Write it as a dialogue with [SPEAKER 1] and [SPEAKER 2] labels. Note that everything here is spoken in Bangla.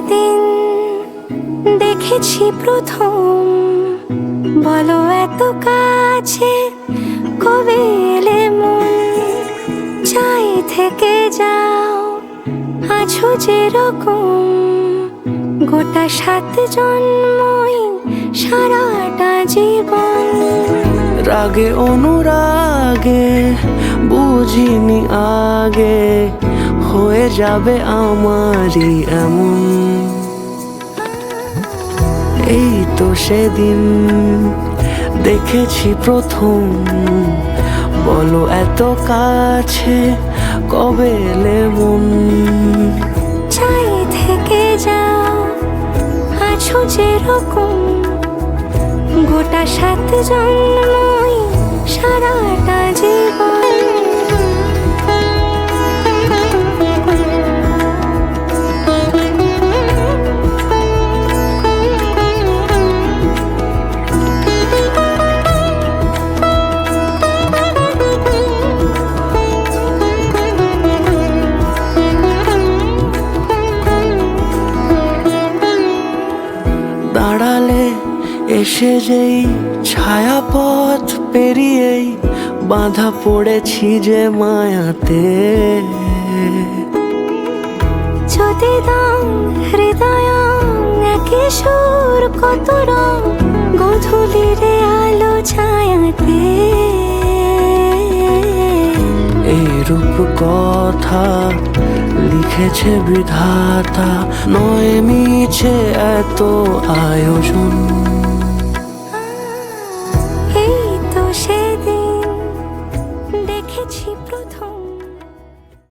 [SPEAKER 1] সেদিন দেখেছি প্রথম, বলো এত কাছে কবে এলে মন, চাই থেকে যাও আছো যেরকম, গোটা 7 জন্মই সারাটা জীবন।
[SPEAKER 2] রাগে অনুরাগে বুঝিনি আগে, হয়ে যাবে আমারই এমন। এই তো সেদিন দেখেছি প্রথম, বলো এত কাছে কবে এলে মন,
[SPEAKER 1] চাই থেকে যাও আছো যেরকম, গোটা 7 জন্মই সারাটা জীবন।
[SPEAKER 2] দাঁড়ালে এসে যেই ছায়াপথ পেরিয়েই বাঁধা পড়েছি যে মায়াতে।
[SPEAKER 1] যদি দাও হৃদয় একই সুর কত রং, গধূলিরে আলো ছায়াতে।
[SPEAKER 2] এই রূপ কথা লিখেছে বিধাতা, নয় মিছে এত আয়োজন।
[SPEAKER 1] এই তো সেদিন দেখেছি প্রথম।